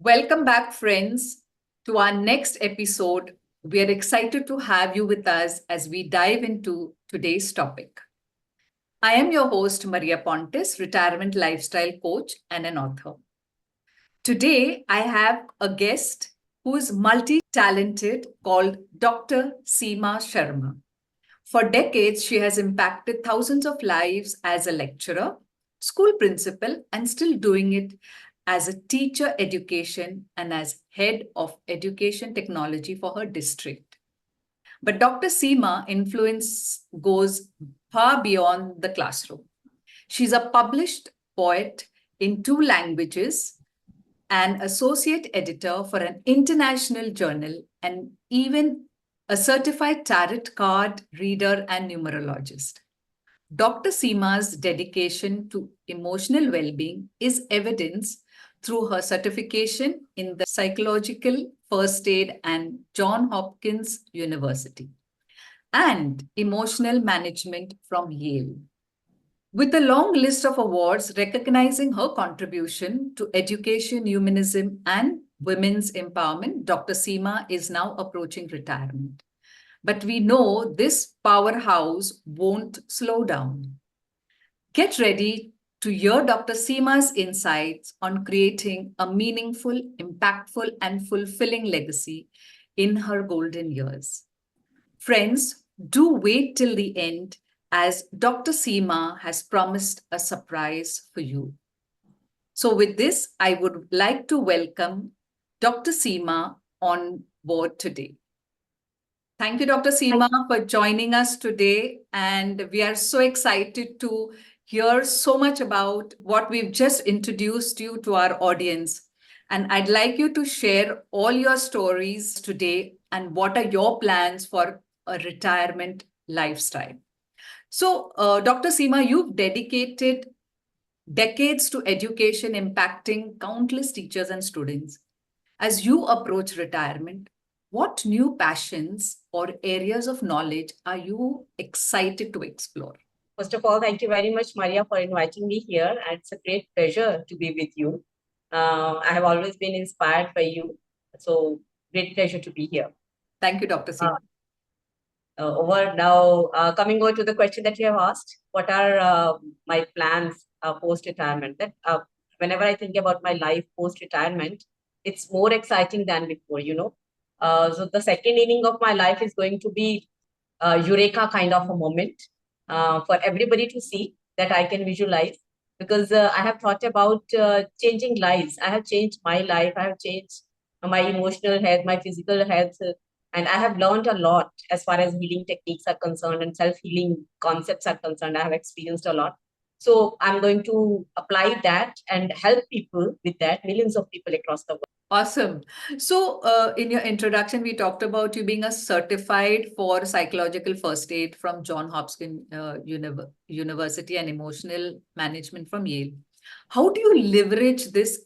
Welcome back, friends, to our next episode. We are excited to have you with us as we dive into today's topic. I am your host, Maria Pontes, retirement lifestyle coach and an author. Today, I have a guest who is multi talented called Dr. Seema Sharma. For decades, she has impacted thousands of lives as a lecturer, school principal, and still doing it as a teacher education and as head of education technology for her district. But Dr. Seema influence goes far beyond the classroom. She's a published poet in 2 languages, an associate editor for an international journal, and even a certified tarot card reader and numerologist. Dr. Seema's dedication to emotional well being is evidenced through her certification in the psychological first aid and John Hopkins University and emotional management from Yale. With a long list of awards recognizing her contribution to education, humanism, and women's empowerment, Dr. Seema is now approaching retirement. But we know this powerhouse won't slow down. Get ready to hear Dr. Seema's insights on creating a meaningful, impactful, and fulfilling legacy in her golden years. Friends, do wait till the end as Dr. Seema has promised a surprise for you. So, with this, I would like to welcome Dr. Seema on board today. Thank you, Dr. Seema, for joining us today. And we are so excited to hear so much about what we've just introduced you to our audience. And I'd like you to share all your stories today and what are your plans for a retirement lifestyle. So, Dr. Seema, you've dedicated decades to education, impacting countless teachers and students. As you approach retirement, what new passions or areas of knowledge are you excited to explore? First of all, thank you very much, Maria, for inviting me here. And it's a great pleasure to be with you. I have always been inspired by you. So, great pleasure to be here. Thank you, Dr. Seema. Coming over to the question that you have asked, what are my plans post-retirement? Whenever I think about my life post-retirement, it's more exciting than before, So the second inning of my life is going to be eureka kind of a moment for everybody to see that I can visualize, because I have thought about changing lives. I have changed my life. I have changed my emotional health, my physical health, and I have learned a lot as far as healing techniques are concerned and self-healing concepts are concerned. I have experienced a lot. So I'm going to apply that and help people with that, millions of people across the world. Awesome. So, in your introduction, we talked about you being a certified for psychological first aid from John Hopkins University and emotional management from Yale. How do you leverage this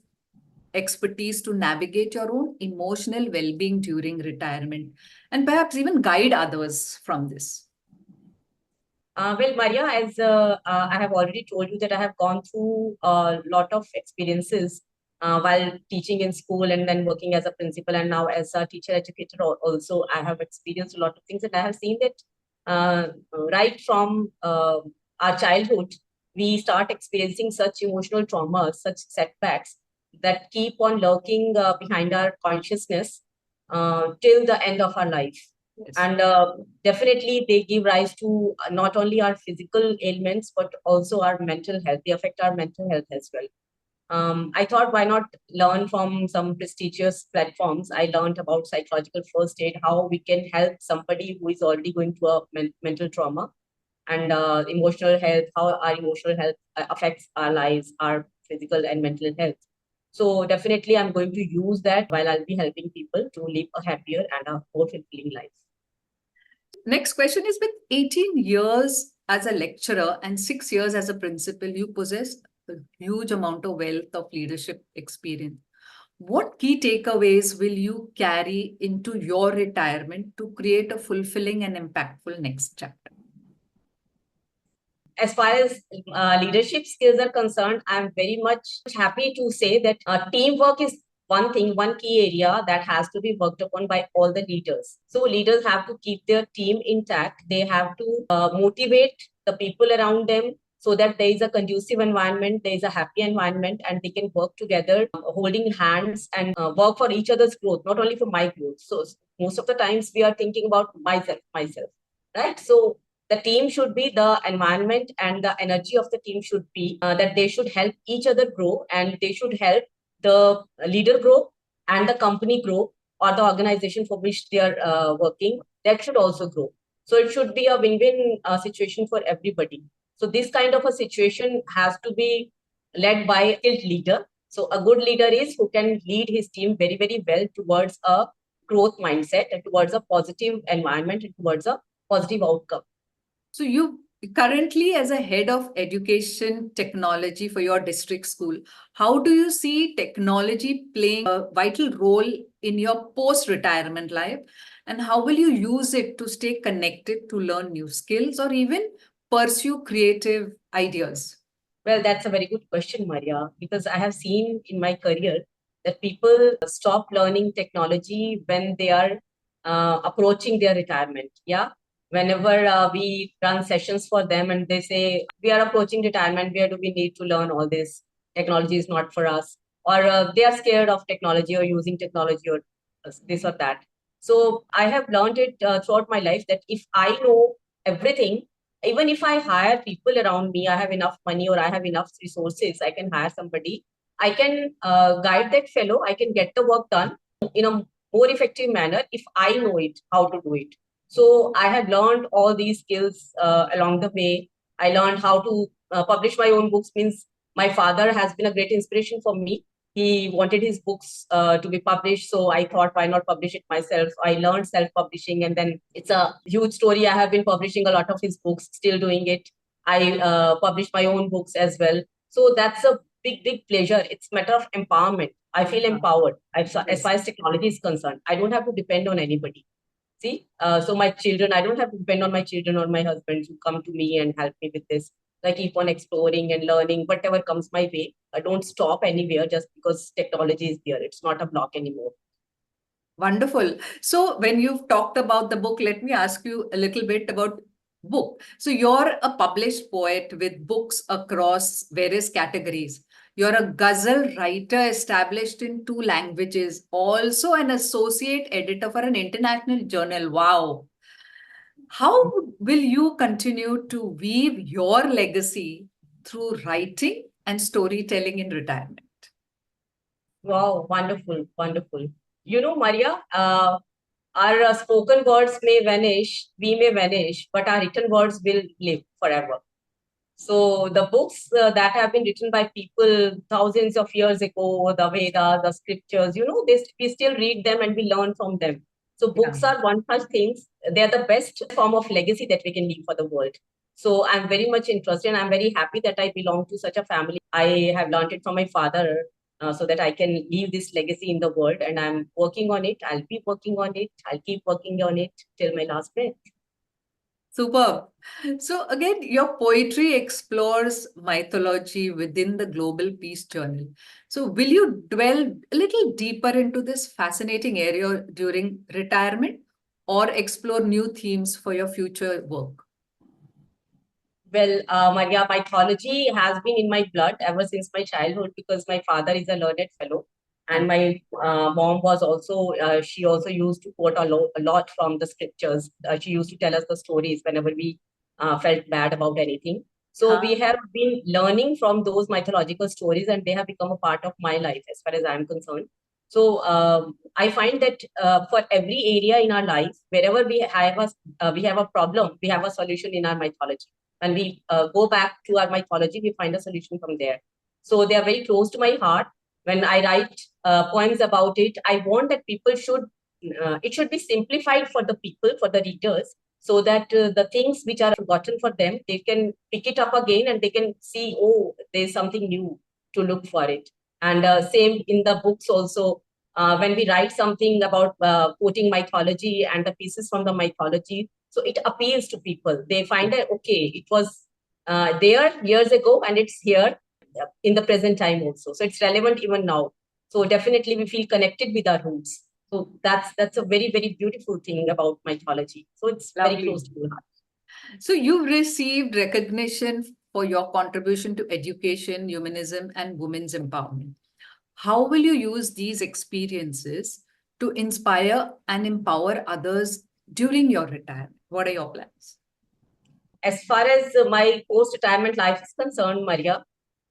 expertise to navigate your own emotional well-being during retirement and perhaps even guide others from this? Well, Maria, as I have already told you that I have gone through a lot of experiences while teaching in school and then working as a principal and now as a teacher educator also. I have experienced a lot of things, and I have seen that right from our childhood, we start experiencing such emotional traumas, such setbacks that keep on lurking behind our consciousness till the end of our life. Yes. And definitely they give rise to not only our physical ailments, but also our mental health. They affect our mental health as well. I thought, why not learn from some prestigious platforms? I learned about psychological first aid, how we can help somebody who is already going through a mental trauma, and emotional health, how our emotional health affects our lives, our physical and mental health. So definitely I'm going to use that while I'll be helping people to live a happier and a more fulfilling life. Next question is, with 18 years as a lecturer and 6 years as a principal, you possess a huge amount of wealth of leadership experience. What key takeaways will you carry into your retirement to create a fulfilling and impactful next chapter? As far as leadership skills are concerned, I'm very much happy to say that teamwork is one thing, one key area that has to be worked upon by all the leaders. So leaders have to keep their team intact. They have to motivate the people around them so that there is a conducive environment, there is a happy environment, and they can work together, holding hands and work for each other's growth, not only for my growth. So most of the times we are thinking about myself, right? So the team should be the environment, and the energy of the team should be that they should help each other grow, and they should help the leader grow and the company grow, or the organization for which they are working, that should also grow. So it should be a win-win situation for everybody. So this kind of a situation has to be led by a skilled leader. So a good leader is who can lead his team very, very well towards a growth mindset and towards a positive environment and towards a positive outcome. So you currently, as a head of education technology for your district school, how do you see technology playing a vital role in your post-retirement life? And how will you use it to stay connected, to learn new skills, or even pursue creative ideas? Well, that's a very good question, Maria, because I have seen in my career that people stop learning technology when they are approaching their retirement. Yeah. Whenever we run sessions for them and they say, we are approaching retirement, where do we need to learn all this? Technology is not for us. Or they are scared of technology or using technology or this or that. So I have learned it throughout my life that if I know everything, even if I hire people around me, I have enough money or I have enough resources, I can hire somebody. I can guide that fellow. I can get the work done in a more effective manner if I know it, how to do it. So I have learned all these skills along the way. I learned how to publish my own books. Means my father has been a great inspiration for me. He wanted his books to be published, so I thought, why not publish it myself? I learned self-publishing, and then it's a huge story. I have been publishing a lot of his books, still doing it. I published my own books as well. So that's a big, big pleasure. It's a matter of empowerment. I feel empowered as far as technology is concerned. I don't have to depend on anybody. See, so my children, I don't have to depend on my children or my husband to come to me and help me with this. I keep on exploring and learning whatever comes my way. I don't stop anywhere just because technology is there. It's not a block anymore. Wonderful. So when you've talked about the book, let me ask you a little bit about book. So you're a published poet with books across various categories. You're a ghazal writer established in 2 languages, also an associate editor for an international journal. Wow. How will you continue to weave your legacy through writing and storytelling in retirement? Wow, wonderful, wonderful. You know, Maria, our spoken words may vanish, we may vanish, but our written words will live forever. So the books that have been written by people thousands of years ago, the Vedas, the scriptures, we still read them and we learn from them. So books are one such things. They are the best form of legacy that we can leave for the world. So I'm very much interested, and I'm very happy that I belong to such a family. I have learned it from my father so that I can leave this legacy in the world, and I'm working on it. I'll be working on it. I'll keep working on it till my last breath. Superb. So again, your poetry explores mythology within the Global Peace Journal. So will you dwell a little deeper into this fascinating area during retirement or explore new themes for your future work? Well, Maria, mythology has been in my blood ever since my childhood because my father is a learned fellow. And my mom was also, she also used to quote a lot from the scriptures. She used to tell us the stories whenever we felt bad about anything. So we have been learning from those mythological stories, and they have become a part of my life as far as I'm concerned. So I find that for every area in our life, wherever we have a problem, we have a solution in our mythology. When we go back to our mythology, we find a solution from there. So they are very close to my heart. When I write poems about it, I want that people it should be simplified for the people, for the readers, so that the things which are forgotten for them, they can pick it up again and they can see, oh, there's something new to look for it. And same in the books also. When we write something about quoting mythology and the pieces from the mythology, so it appeals to people. They find that, okay, it was there years ago and it's here in the present time also. So it's relevant even now. So definitely we feel connected with our roots. So that's a very, very beautiful thing about mythology. So it's very close to my heart. So you've received recognition for your contribution to education, humanism, and women's empowerment. How will you use these experiences to inspire and empower others during your retirement? What are your plans? As far as my post-retirement life is concerned, Maria,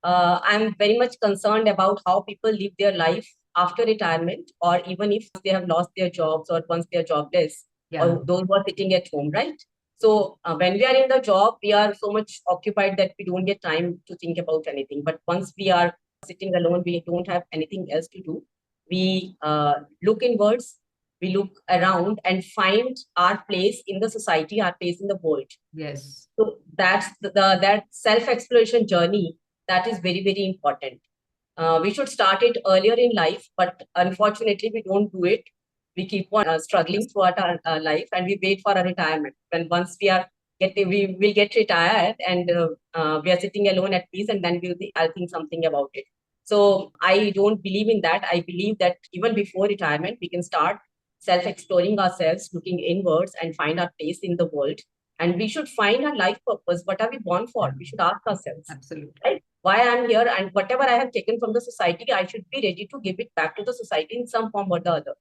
I'm very much concerned about how people live their life after retirement, or even if they have lost their jobs or once they're jobless, or those who are sitting at home, right? So when we are in the job, we are so much occupied that we don't get time to think about anything. But once we are sitting alone, we don't have anything else to do. We look inwards, we look around and find our place in the society, our place in the world. Yes. So that's that self-exploration journey that is very, very important. We should start it earlier in life, but unfortunately, we don't do it. We keep on struggling throughout our life, and we wait for our retirement. When once we will get retired, and we are sitting alone at peace, and then I'll think something about it. So I don't believe in that. I believe that even before retirement, we can start self-exploring ourselves, looking inwards, and find our place in the world. And we should find our life purpose. What are we born for? We should ask ourselves. Absolutely. Right? Why I'm here, and whatever I have taken from the society, I should be ready to give it back to the society in some form or the other.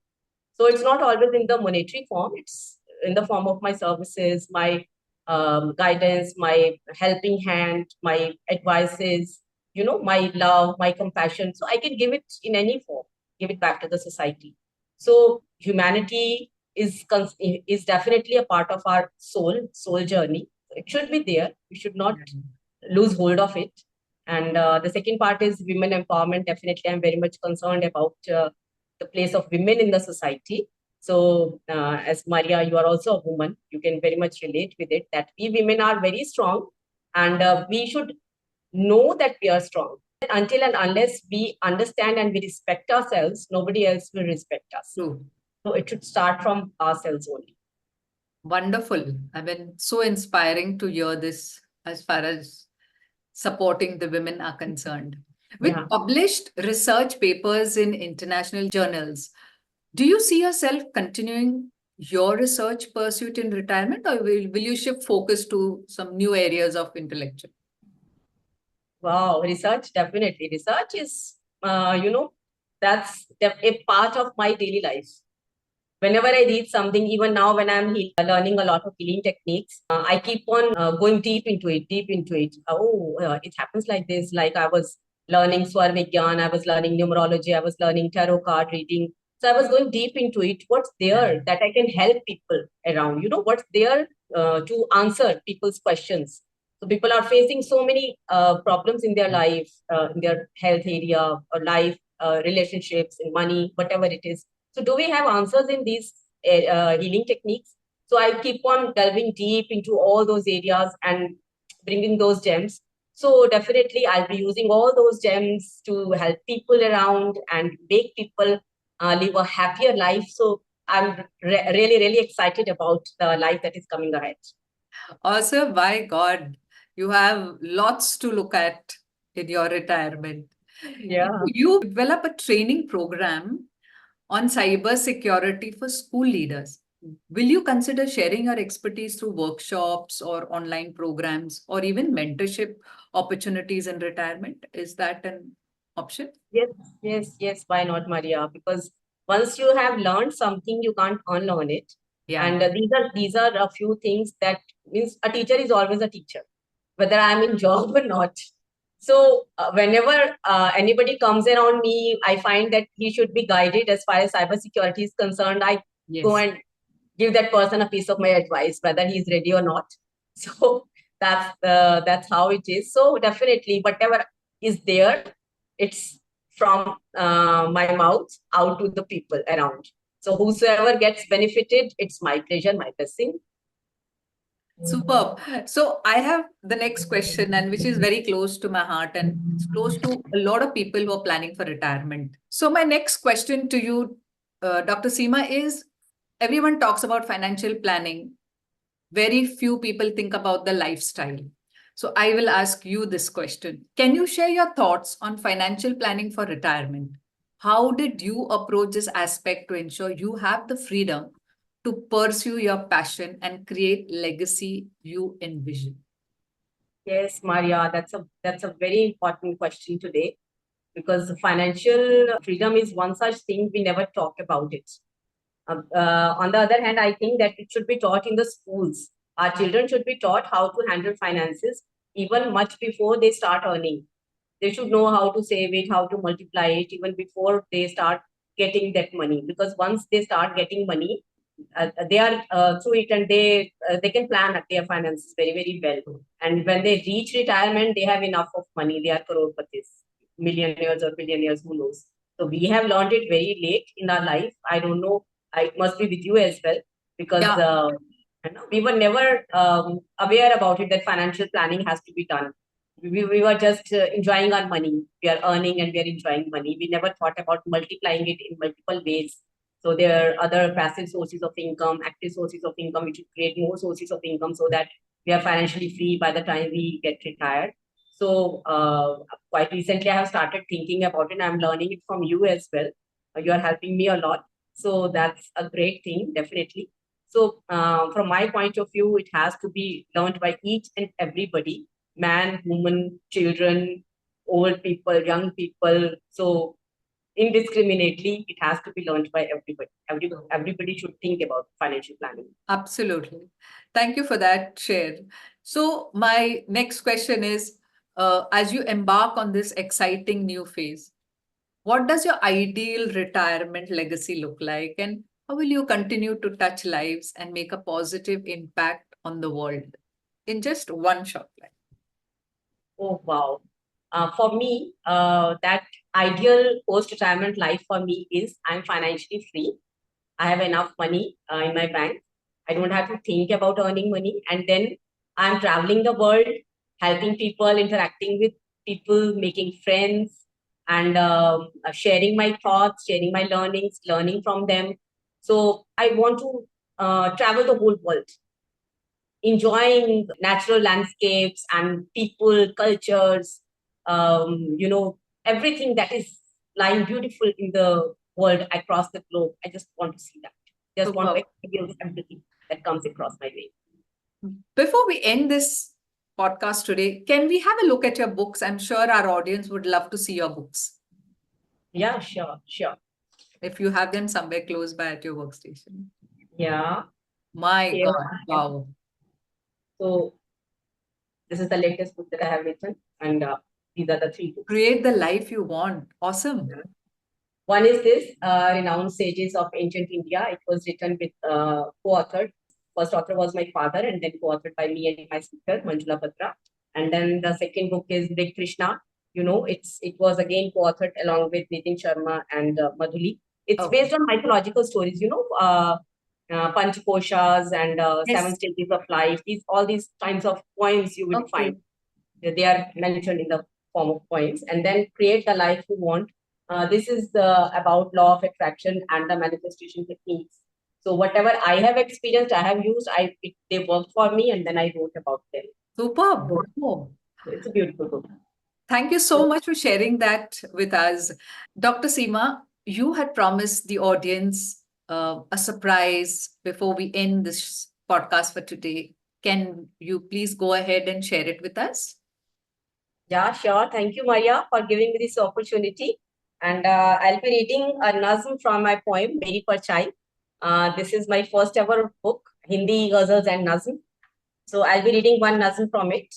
So it's not always in the monetary form. It's in the form of my services, my guidance, my helping hand, my advices, my love, my compassion. So I can give it in any form, give it back to the society. So humanity is definitely a part of our soul journey. It should be there. We should not lose hold of it. And the second part is women empowerment. Definitely, I'm very much concerned about the place of women in the society. So, as Maria, you are also a woman. You can very much relate with it that we women are very strong, and we should know that we are strong. Until and unless we understand and we respect ourselves, nobody else will respect us. True. So it should start from ourselves only. Wonderful. I mean, so inspiring to hear this as far as supporting the women are concerned. With published research papers in international journals, do you see yourself continuing your research pursuit in retirement, or will you shift focus to some new areas of intellectual? Wow, research, definitely. Research is, that's a part of my daily life. Whenever I read something, even now when I'm learning a lot of healing techniques, I keep on going deep into it, it happens like this. Like I was learning Swar Vigyan, I was learning numerology, I was learning tarot card reading. So I was going deep into it. What's there that I can help people around? What's there to answer people's questions? So people are facing so many problems in their life, in their health area or life, relationships, in money, whatever it is. So do we have answers in these healing techniques? So I keep on delving deep into all those areas and bringing those gems. So definitely I'll be using all those gems to help people around and make people live a happier life. So I'm really, really excited about the life that is coming ahead. Also, by God, you have lots to look at in your retirement. Yeah. You develop a training program on cyber security for school leaders. Will you consider sharing your expertise through workshops or online programs or even mentorship opportunities in retirement? Is that an option? Yes. Why not, Maria? Because once you have learned something, you can't unlearn it. Yeah. And these are a few things that means a teacher is always a teacher, whether I'm in job or not. So whenever anybody comes around me, I find that he should be guided as far as cybersecurity is concerned. I go and give that person a piece of my advice, whether he's ready or not. So that's how it is. So definitely, whatever is there, it's from my mouth out to the people around. So whosoever gets benefited, it's my pleasure, my blessing. Superb. So I have the next question, and which is very close to my heart, and it's close to a lot of people who are planning for retirement. So my next question to you, Dr. Seema, is everyone talks about financial planning. Very few people think about the lifestyle. So I will ask you this question. Can you share your thoughts on financial planning for retirement? how did you approach this aspect to ensure you have the freedom to pursue your passion and create legacy you envision? Yes, Maria, that's a very important question today, because financial freedom is one such thing we never talk about it. On the other hand, I think that it should be taught in the schools. Our children should be taught how to handle finances even much before they start earning. They should know how to save it, how to multiply it, even before they start getting that money. Because once they start getting money, they are through it, and they can plan their finances very, very well. And when they reach retirement, they have enough of money. They are crororepatis, millionaires or billionaires, who knows. So we have learned it very late in our life. I don't know. It must be with you as well, because Yeah. we were never aware about it, that financial planning has to be done. We were just enjoying our money. We are earning and we are enjoying money. We never thought about multiplying it in multiple ways. So there are other passive sources of income, active sources of income. We should create more sources of income so that we are financially free by the time we get retired. So quite recently, I have started thinking about it. I'm learning it from you as well. You are helping me a lot. So that's a great thing, definitely. So from my point of view, it has to be learned by each and everybody, man, woman, children, old people, young people. So indiscriminately, it has to be learned by everybody. Everybody should think about financial planning. Absolutely. Thank you for that share. So my next question is, as you embark on this exciting new phase, what does your ideal retirement legacy look like? And how will you continue to touch lives and make a positive impact on the world in just one short line? Oh, wow. For me, that ideal post-retirement life for me is I'm financially free. I have enough money in my bank. I don't have to think about earning money. And then I'm traveling the world, helping people, interacting with people, making friends, and sharing my thoughts, sharing my learnings, learning from them. So I want to travel the whole world, enjoying natural landscapes and people, cultures, everything that is lying beautiful in the world across the globe. I just want to see that. Just want to Superb. experience everything that comes across my way. Before we end this podcast today, can we have a look at your books? I'm sure our audience would love to see your books. Yeah, sure, sure. If you have them somewhere close by at your workstation. Yeah. My Here God, I have. wow. So this is the latest book that I have written, and these are the three books. Create the life you want. Awesome. Yeah. One is this, Renowned Sages of Ancient India. It was written with co-authored. First author was my father, and then co-authored by me and my sister, Manjula Patra. And then the second book is Big Krishna. It was again co-authored along with Nitin Sharma and Madhuli. It's Okay. based on mythological stories, Panchakoshas and Seven Yes. Stages of Life. All these kinds of poems you will Okay. find. They are mentioned in the form of poems. And then Create the Life You Want. This is about law of attraction and the manifestation techniques. So whatever I have experienced, I have used, they worked for me, and then I wrote about them. Superb. So Oh. it's a beautiful book. Thank you so much for sharing that with us. Dr. Seema, you had promised the audience a surprise before we end this podcast for today. Can you please go ahead and share it with us? Yeah, sure. Thank you, Maria, for giving me this opportunity. And I'll be reading a nazm from my poem, Meri Parchai. This is my first ever book, Hindi ghazals and nazm. So I'll be reading one nazm from it.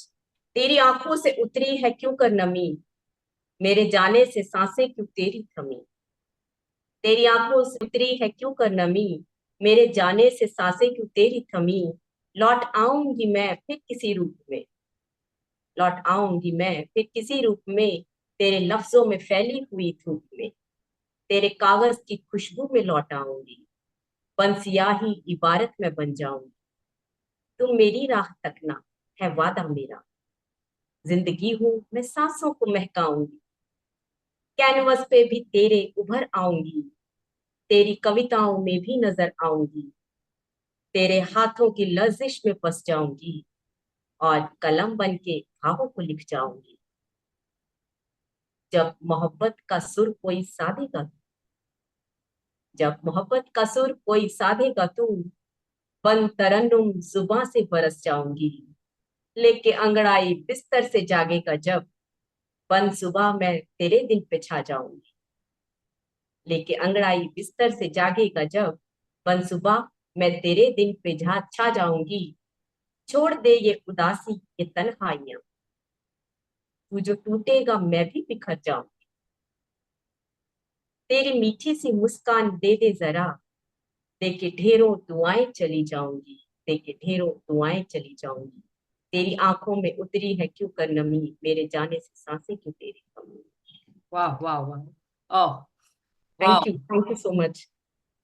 तेरी आंखों से उतरी है क्यों कर नमी, मेरे जाने से सांसें क्यों तेरी थमी. तेरी आंखों से उतरी है क्यों कर नमी, मेरे जाने से सांसें क्यों तेरी थमी. लौट आऊंगी मैं फिर किसी रूप में, लौट आऊंगी मैं फिर किसी रूप में, तेरे लफ्जों में फैली हुई धूप में, तेरे कागज की खुशबू में लौट आऊंगी, बन सियाही इबारत में बन जाऊंगी. तुम मेरी राह तकना है वादा मेरा, जिंदगी हूं मैं सांसों को महकाऊंगी. कैनवस पे भी तेरे उभर आऊंगी, तेरी कविताओं में भी नजर आऊंगी, तेरे हाथों की लर्जिश में फंस जाऊंगी, और कलम बन के ख्वाबों को लिख जाऊंगी. जब मोहब्बत का सुर कोई साधेगा जब मोहब्बत का सुर कोई साधेगा तू, बन तरन्नुम जुबां से बरस जाऊंगी। लेके अंगड़ाई बिस्तर से जागेगा जब, बन सुबह मैं तेरे दिल पे छा जाऊंगी। लेके अंगड़ाई बिस्तर से जागेगा जब, बन सुबह मैं तेरे दिल पे छा जाऊंगी। छोड़ दे ये उदासी ये तन्हाइयां, तू जो टूटेगा मैं भी बिखर जाऊंगी। तेरी मीठी सी मुस्कान दे दे जरा, देके ढेरों दुआएं चली जाऊंगी। देके ढेरों दुआएं चली जाऊंगी। तेरी आंखों में उतरी है क्यों कर नमी, मेरे जाने से सांसें क्यों तेरी कमी। Wow, wow, wow. Oh, wow. Thank you so much.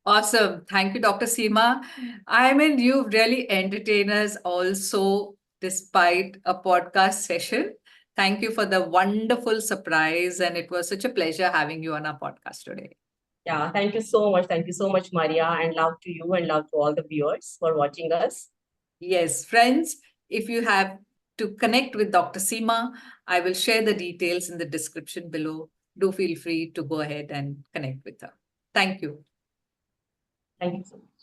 Awesome. Thank you, Dr. Seema. I mean, you really entertain us also despite a podcast session. Thank you for the wonderful surprise. And it was such a pleasure having you on our podcast today. Yeah, thank you so much. Thank you so much, Maria, and love to you and love to all the viewers for watching us. Yes, friends, if you have to connect with Dr. Seema, I will share the details in the description below. Do feel free to go ahead and connect with her. Thank you. Thank you so much.